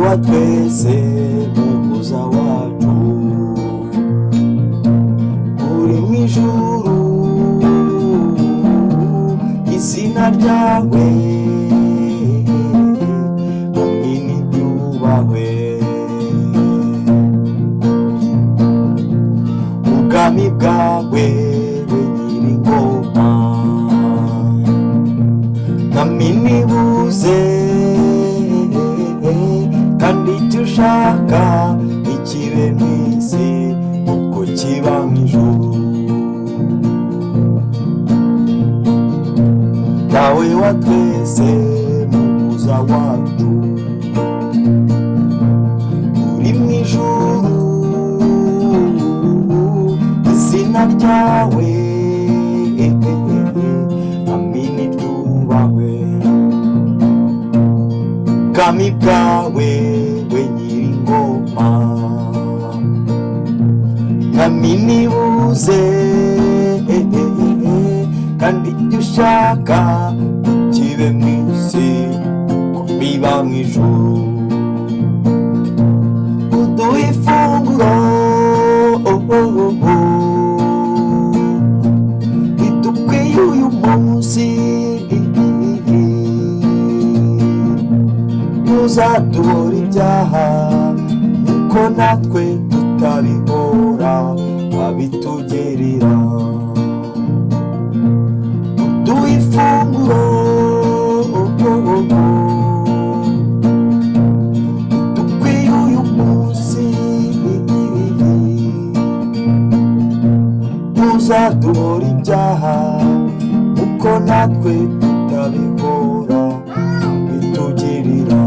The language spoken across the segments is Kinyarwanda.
wa twese muhuza wacu uri mu ijuru, izina ryawe amini ryubahwe, ubwami bwawe we nyir'ingoma amini buze, kandi icyo ushaka ntikibe mu isi uko kiba mu ijuru. Dawe wa twese muhuza wacu uri mu ijuru, izina ryawe amini ryubahwe, ubwami bwawe we nyir'ingoma amini buze, kandi icyo ushaka kibe mu isi ko biba mu ijuru. Uduhe ifunguro ridukwiye uyu munsi, ntuzatubore ibyaha nuko natwe tutabihora abitugerera. Uduhe ifunguro ridukwiye uyu munsi, ntuzatubore ibyaha nuko natwe tutabihora bitugirira.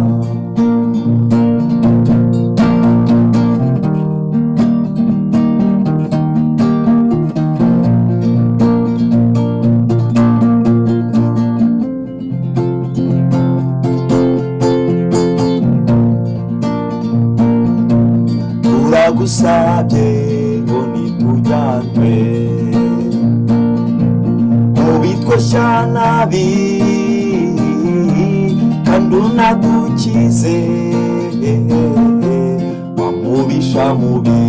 Turagusabye ngo nitujyanwe mu bitwoshya nabi, kandi unadukize wa mubisha mubi,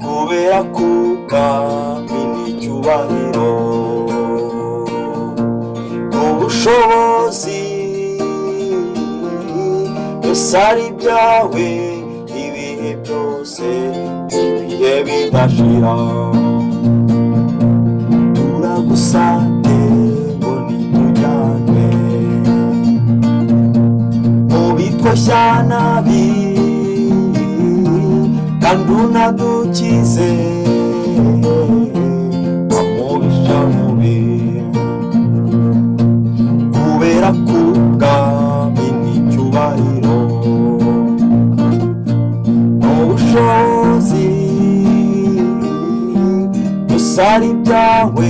kubera ko ubwami n'icyubahiro n'ubushobozi byose ari ibyawe ibihe byose ibihe bidashira. Turagusabye ngo nitujyanwe mu bitwoshya nabi, kandi unadukize wa mubisha mubi, kubera ko ubwami n'icyubahiro n'ubushobozi byose ari ibyawe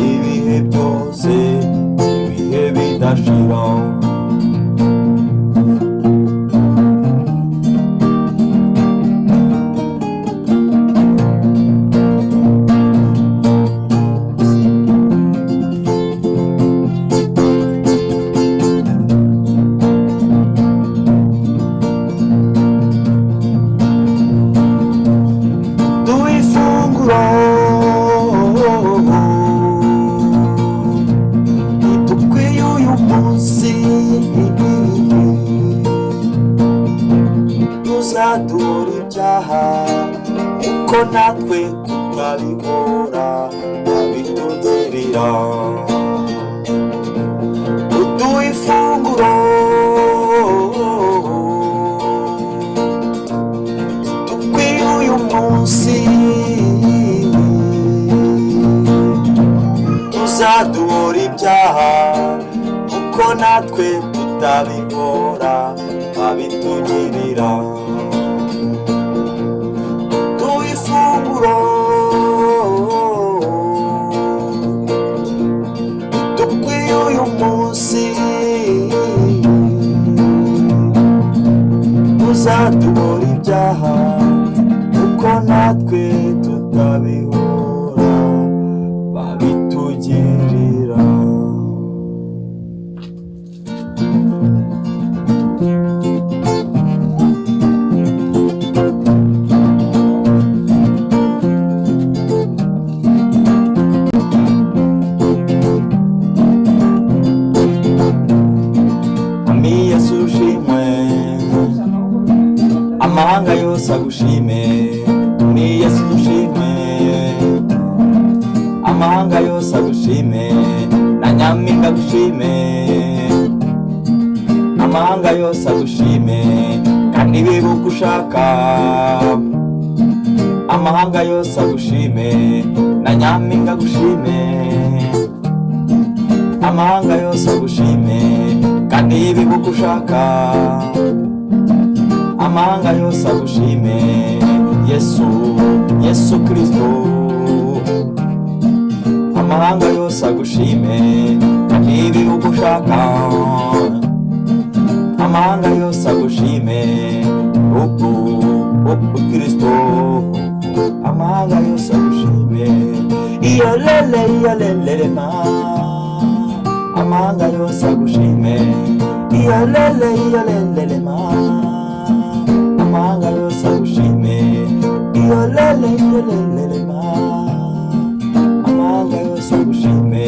ibihe byose ibihe bidashira. Ridukwiye uyu munsi, ntuzatubore ibyaha kuko natwe tutabihora abitugerera. Uduhe ifunguro ridukwiye uyu munsi, ntuzatubore ibyaha kuko natwe tutabihora abitugerera. Uduhe ifunguro ridukwiye uyu munsi, ntuzatubore ibyaha kuko natwe tutabihora babitugirira. amahanga yose agushime, ni Yesu dushime. Amahanga yose agushime, na Nyampinga agushime. Amahanga yose agushime, kandi bibuka ushaka. Amahanga yose agushime, na Nyampinga agushime. Amahanga yose agushime, kandi bibuka ushaka. Amahanga yose agushime, Yesu, Yesu Kristo. Amahanga yose agushime, kandi bibuka ushaka. Amahanga yose agushime, Kristo. Amahanga yose agushime, iyalele ma. Amahanga yose agushime, iyalele ma. Amahanga yose agushime, iyalele ma. Amahanga yose agushime,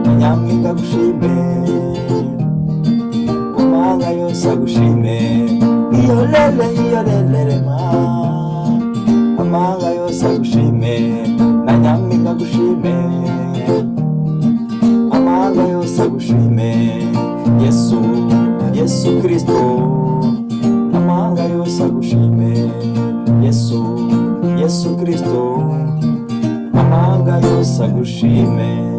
na Nyampinga agushime. Amahanga yose agushime, iyalele ma. Amahanga yose agushime, na Nyampinga agushime. Amahanga yose agushime, Yesu, Yesu Kristo. Amahanga yose agushime, Yesu, Yesu Kristo. Amahanga yose agushime.